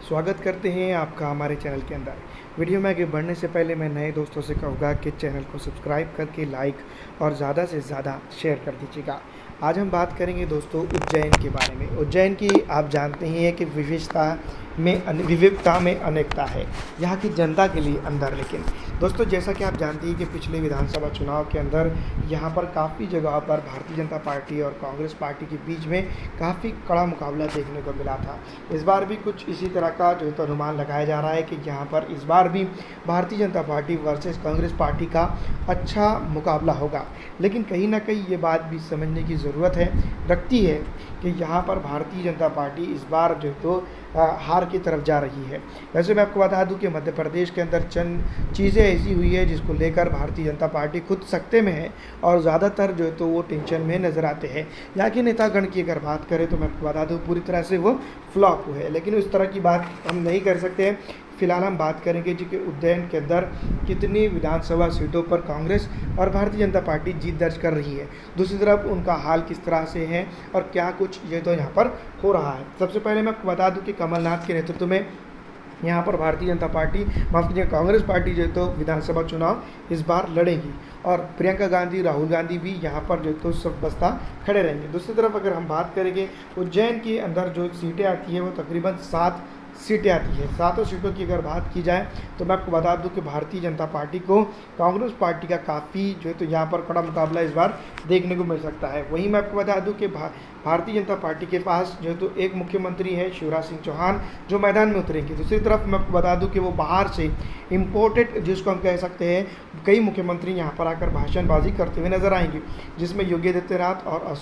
स्वागत करते हैं आपका हमारे चैनल के अंदर। वीडियो में आगे बढ़ने से पहले मैं नए दोस्तों से कहूँगा कि चैनल को सब्सक्राइब करके लाइक और ज़्यादा से ज़्यादा शेयर कर दीजिएगा। आज हम बात करेंगे दोस्तों उज्जैन के बारे में। उज्जैन की आप जानते ही हैं कि विविधता में अनेकता है, यहाँ की जनता के लिए अंदर। लेकिन दोस्तों जैसा कि आप जानते हैं कि पिछले विधानसभा चुनाव के अंदर यहाँ पर काफ़ी जगह पर भारतीय जनता पार्टी और कांग्रेस पार्टी के बीच में काफ़ी कड़ा मुकाबला देखने को मिला था। इस बार भी कुछ इसी तरह का जो है तो अनुमान लगाया जा रहा है कि यहाँ पर इस बार भी Bharatiya Janata party versus Congress party का अच्छा मुकाबला होगा। लेकिन कहीं ना कहीं ये बात भी समझने की ज़रूरत है रखती है कि यहाँ पर भारतीय जनता पार्टी इस बार जो तो हार की तरफ जा रही है। वैसे मैं आपको बता दूं कि मध्य प्रदेश के अंदर चंद चीज़ें ऐसी हुई है जिसको लेकर भारतीय जनता पार्टी खुद सकते में है और ज़्यादातर जो है तो वो टेंशन में नज़र आते हैं। यहाँ के नेतागण की अगर बात करें तो मैं आपको बता दूँ पूरी तरह से वो फ्लॉप हुए, लेकिन उस तरह की बात हम नहीं कर सकते हैं। फिलहाल हम बात करेंगे जी कि उज्जैन के अंदर कितनी विधानसभा सीटों पर कांग्रेस और भारतीय जनता पार्टी जीत दर्ज कर रही है, दूसरी तरफ उनका हाल किस तरह से है और क्या कुछ ये तो यहाँ पर हो रहा है। सबसे पहले मैं आपको बता दूं कि कमलनाथ के नेतृत्व में यहाँ पर भारतीय जनता पार्टी माफ कीजिए कांग्रेस पार्टी जो तो विधानसभा चुनाव इस बार लड़ेगी और प्रियंका गांधी राहुल गांधी भी यहाँ पर जो तो सब बस्ता खड़े रहेंगे। दूसरी तरफ अगर हम बात करेंगे उज्जैन के अंदर जो सीटें आती है वो तकरीबन 7 सीटें आती है। 7 सीटों की अगर बात की जाए तो मैं आपको बता दूं कि भारतीय जनता पार्टी को कांग्रेस पार्टी का काफ़ी जो है तो यहाँ पर कड़ा मुकाबला इस बार देखने को मिल सकता है। वहीं मैं आपको बता दूं कि भारतीय जनता पार्टी के पास जो है तो एक मुख्यमंत्री है शिवराज सिंह चौहान जो मैदान में उतरेंगे। दूसरी तरफ मैं आपको बता दूं कि वो बाहर से इम्पोर्टेड जिसको हम कह सकते हैं कई मुख्यमंत्री यहाँ पर आकर भाषणबाजी करते हुए नजर आएंगे, जिसमें योगी आदित्यनाथ और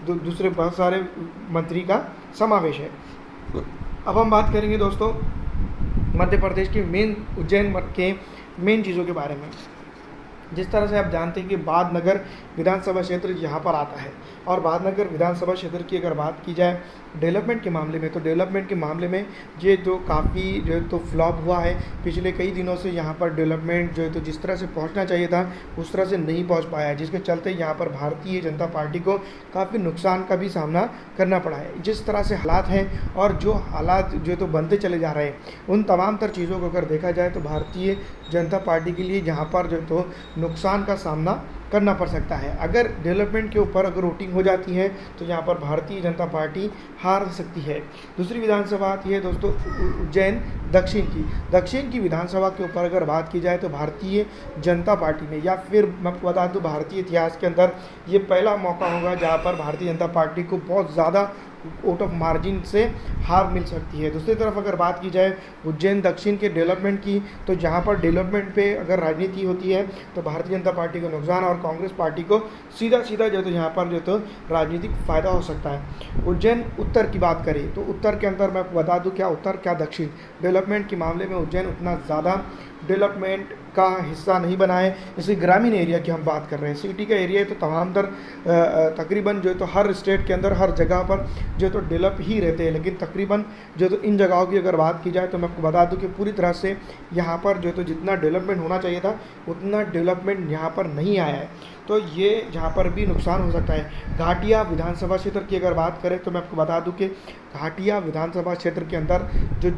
दूसरे बहुत सारे मंत्री का समावेश है। अब हम बात करेंगे दोस्तों मध्य प्रदेश के उज्जैन के मेन चीज़ों के बारे में। जिस तरह से आप जानते हैं कि बादनगर विधानसभा क्षेत्र यहाँ पर आता है और बादनगर विधानसभा क्षेत्र की अगर बात की जाए डेवलपमेंट के मामले में तो डेवलपमेंट के मामले में ये जो काफ़ी जो है तो फ्लॉप हुआ है। पिछले कई दिनों से यहाँ पर डेवलपमेंट जो है तो जिस तरह से पहुँचना चाहिए था उस तरह से नहीं पहुँच पाया है, जिसके चलते यहाँ पर भारतीय जनता पार्टी को काफ़ी नुकसान का भी सामना करना पड़ा है। जिस तरह से हालात हैं और जो हालात जो तो बनते चले जा रहे हैं उन तमाम तर चीज़ों को अगर देखा जाए तो भारतीय जनता पार्टी के लिए यहाँ पर जो तो नुकसान का सामना करना पड़ सकता है। अगर डेवलपमेंट के ऊपर अगर वोटिंग हो जाती है तो यहाँ पर भारतीय जनता पार्टी हार सकती है। दूसरी विधानसभा आती है दोस्तों उज्जैन दक्षिण की विधानसभा के ऊपर अगर बात की जाए तो भारतीय जनता पार्टी ने या फिर मैं आपको बता दूँ भारतीय इतिहास के अंदर ये पहला मौका होगा जहाँ पर भारतीय जनता पार्टी को बहुत ज़्यादा आउट ऑफ मार्जिन से हार मिल सकती है। दूसरी तरफ अगर बात की जाए उज्जैन दक्षिण के डेवलपमेंट की तो जहाँ पर डेवलपमेंट पे अगर राजनीति होती है तो भारतीय जनता पार्टी को नुकसान और कांग्रेस पार्टी को सीधा जो तो यहाँ पर जो तो राजनीतिक फ़ायदा हो सकता है। उज्जैन उत्तर की बात करें तो उत्तर के अंदर मैं आपको बता दूँ क्या उत्तर क्या दक्षिण डेवलपमेंट के मामले में उज्जैन उतना ज़्यादा डेवलपमेंट का हिस्सा नहीं बना है। जैसे ग्रामीण एरिया की हम बात कर रहे हैं, सिटी का एरिया है तो तमाम तर तकरीबन जो है तो हर स्टेट के अंदर हर जगह पर जो तो डेवलप ही रहते हैं, लेकिन तकरीबन जो तो इन जगहों की अगर बात की जाए तो मैं आपको बता दूं कि पूरी तरह से यहाँ पर जो तो जितना डेवलपमेंट होना चाहिए था उतना डेवलपमेंट यहाँ पर नहीं आया है, तो ये यहाँ पर भी नुकसान हो सकता है। घाटिया विधानसभा क्षेत्र की अगर बात करें तो मैं आपको बता दूं कि घाटिया विधानसभा क्षेत्र के अंदर जो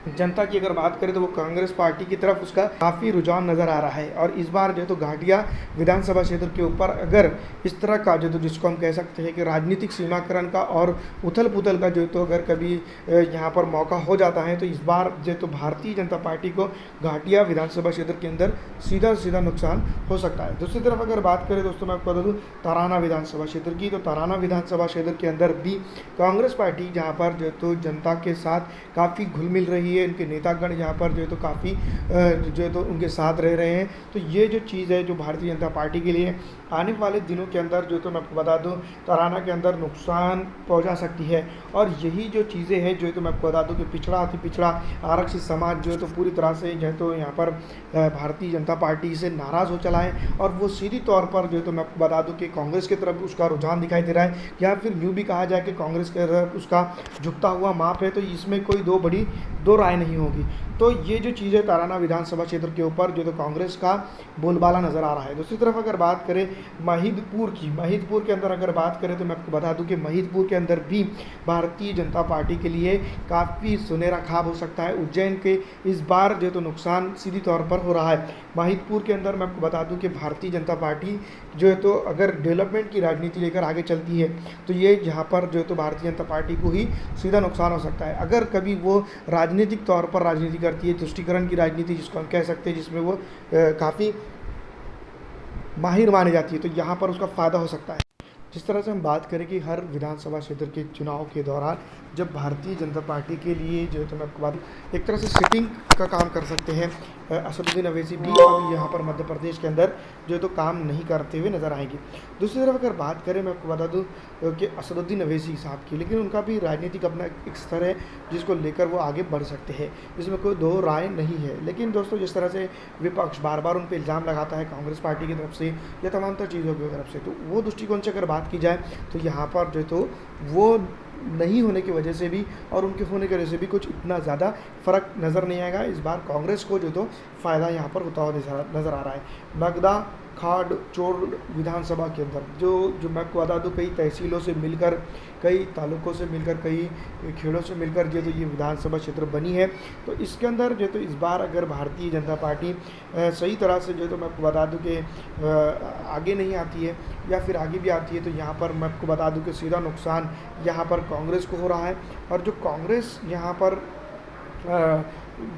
जनता की अगर बात करें तो वो कांग्रेस पार्टी की तरफ उसका काफ़ी रुझान नज़र आ रहा है। और इस बार जो तो घाटिया विधानसभा क्षेत्र के ऊपर अगर इस तरह का जो तो जिसको हम कह सकते हैं कि राजनीतिक सीमाकरण का और उथल पुथल का जो तो अगर कभी यहाँ पर मौका हो जाता है तो इस बार जो तो भारतीय जनता पार्टी को घाटिया विधानसभा क्षेत्र के अंदर सीधा नुकसान हो सकता है। दूसरी तरफ अगर बात करें दोस्तों मैं आपको बता दूँ तराना विधानसभा क्षेत्र की, तो तराना विधानसभा क्षेत्र के अंदर भी कांग्रेस पार्टी जहाँ पर जो तो जनता के साथ काफ़ी घुल मिल रही है, इनके नेतागण यहाँ पर जो है तो काफ़ी जो है तो उनके साथ रह रहे हैं। तो ये जो चीज़ है जो भारतीय जनता पार्टी के लिए आने वाले दिनों के अंदर जो तो मैं आपको बता दूं तराना के अंदर नुकसान पहुंचा सकती है। और यही जो चीज़ें हैं जो है तो मैं आपको बता दूं कि पिछड़ा अति पिछड़ा आरक्षित समाज जो है तो पूरी तरह से जो है तो यहाँ पर भारतीय जनता पार्टी से नाराज़ हो चला है और वो सीधी तौर पर जो है तो मैं आपको बता दूँ कि कांग्रेस की तरफ उसका रुझान दिखाई दे रहा है, या फिर यूँ भी कहा जाए कि कांग्रेस की तरफ उसका झुकता हुआ माप है। तो इसमें कोई दो राय नहीं होगी। तो ये जो चीज़ें ताराना विधानसभा क्षेत्र के ऊपर जो तो कांग्रेस का बोलबाला नज़र आ रहा है। दूसरी तरफ अगर बात करें महिदपुर के अंदर अगर बात करें तो मैं आपको बता दूं कि महिदपुर के अंदर भी भारतीय जनता पार्टी के लिए काफ़ी सुनहरा ख्वाब हो सकता है। उज्जैन के इस बार जो तो नुकसान सीधी तौर पर हो रहा है। महिदपुर के अंदर मैं आपको बता दूं कि भारतीय जनता पार्टी जो है तो अगर डेवलपमेंट की राजनीति लेकर आगे चलती है तो ये यहाँ पर जो है तो भारतीय जनता पार्टी को ही सीधा नुकसान हो सकता है। अगर कभी वो राजनीतिक तौर पर राजनीति करती है, तुष्टीकरण की राजनीति जिसको हम कह सकते हैं, जिसमें वो काफ़ी माहिर मानी जाती है, तो यहाँ पर उसका फ़ायदा हो सकता है। जिस तरह से हम बात करें कि हर विधानसभा क्षेत्र के चुनाव के दौरान जब भारतीय जनता पार्टी के लिए जो है तो मैं आपको बात एक तरह से सिटिंग का काम कर सकते हैं। असदुद्दीन अवैसी भी अब यहाँ पर मध्य प्रदेश के अंदर जो है तो काम नहीं करते हुए नज़र आएंगे। दूसरी तरफ अगर बात करें, मैं आपको बता दूं कि असदुद्दीन अवैसी साहब की, लेकिन उनका भी राजनीतिक अपना एक स्तर है जिसको लेकर वो आगे बढ़ सकते हैं, इसमें कोई दो राय नहीं है। लेकिन दोस्तों जिस तरह से विपक्ष बार बार उन पर इल्ज़ाम लगाता है कांग्रेस पार्टी की तरफ से या तमाम तर चीज़ों की तरफ से, तो वो दृष्टिकोण से अगर बात की जाए तो यहाँ पर जो तो वो नहीं होने की वजह से भी और उनके होने की वजह से भी कुछ इतना ज़्यादा फ़र्क नज़र नहीं आएगा। इस बार कांग्रेस को जो तो फ़ायदा यहाँ पर होता हुआ नज़र आ रहा है। नगदा खाड़ चोर विधानसभा के अंदर जो मैं आपको बता दूँ, कई तहसीलों से मिलकर, कई तालुकों से मिलकर, कई खेड़ों से मिलकर जो तो ये विधानसभा क्षेत्र बनी है। तो इसके अंदर जो तो इस बार अगर भारतीय जनता पार्टी सही तरह से जो तो मैं आपको बता दूं कि आगे नहीं आती है या फिर आगे भी आती है, तो यहाँ पर मैं आपको बता दूं कि सीधा नुकसान यहाँ पर कांग्रेस को हो रहा है। और जो कांग्रेस यहाँ पर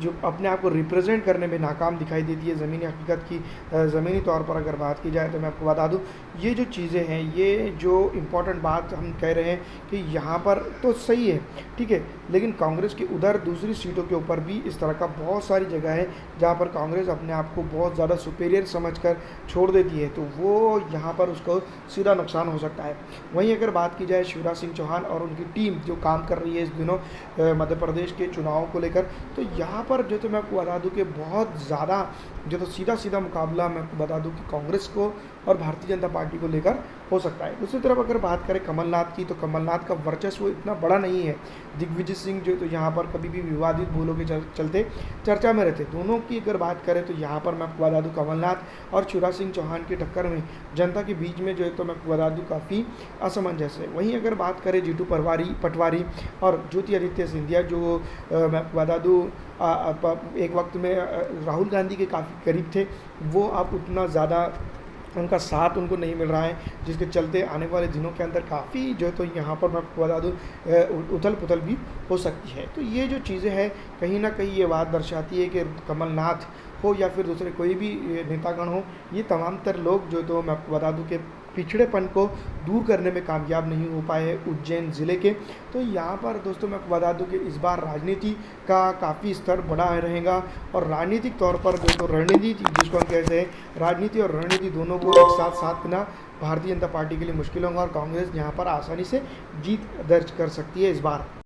जो अपने आप को रिप्रेजेंट करने में नाकाम दिखाई देती है ज़मीनी हकीकत की, ज़मीनी तौर पर अगर बात की जाए तो मैं आपको बता दूं ये जो चीज़ें हैं, ये जो इम्पोर्टेंट बात हम कह रहे हैं कि यहाँ पर तो सही है, ठीक है, लेकिन कांग्रेस की उधर दूसरी सीटों के ऊपर भी इस तरह का बहुत सारी जगह है जहाँ पर कांग्रेस अपने आप को बहुत ज़्यादा सुपेरियर समझकर छोड़ देती है, तो वो यहाँ पर उसको सीधा नुकसान हो सकता है। वहीं अगर बात की जाए शिवराज सिंह चौहान और उनकी टीम जो काम कर रही है इस दिनों मध्य प्रदेश के चुनाव को लेकर, तो यहाँ पर जो तो मैं आपको बता दूं कि बहुत ज़्यादा जो तो सीधा मुकाबला मैं आपको बता दूं कि कांग्रेस को और भारतीय जनता पार्टी को लेकर हो सकता है। दूसरी तरफ अगर बात करें कमलनाथ की, तो कमलनाथ का वर्चस्व इतना बड़ा नहीं है। दिग्विजय सिंह जो तो यहाँ पर कभी भी विवादित बोलों के चलते चर्चा में रहते। दोनों की अगर बात करें तो यहाँ पर मैं आपको बता दूं कमलनाथ और शिवराज सिंह चौहान की टक्कर में जनता के बीच में जो है तो मैं आपको बता दूं काफ़ी असमंजस है। वहीं अगर बात करें जीतू पटवारी और ज्योतिरादित्य सिंधिया, जो मैं आपको बता दूं एक वक्त में राहुल गांधी के काफ़ी करीब थे, वो अब उतना ज़्यादा उनका साथ उनको नहीं मिल रहा है, जिसके चलते आने वाले दिनों के अंदर काफ़ी जो है तो यहाँ पर मैं आपको बता दूँ उथल पुथल भी हो सकती है। तो ये जो चीज़ें हैं कहीं ना कहीं ये बात दर्शाती है कि कमलनाथ हो या फिर दूसरे कोई भी नेतागण हो, ये तमाम तर लोग जो तो मैं आपको बता दूं कि पिछड़ेपन को दूर करने में कामयाब नहीं हो पाए हैं उज्जैन ज़िले के। तो यहाँ पर दोस्तों मैं आपको बता दूं कि इस बार राजनीति का काफ़ी स्तर बड़ा रहेगा और राजनीतिक तौर पर जो तो रणनीति जिसको हम कहते हैं, राजनीति और रणनीति दोनों को एक साथ देना भारतीय जनता पार्टी के लिए मुश्किल होगा और कांग्रेस यहाँ पर आसानी से जीत दर्ज कर सकती है इस बार।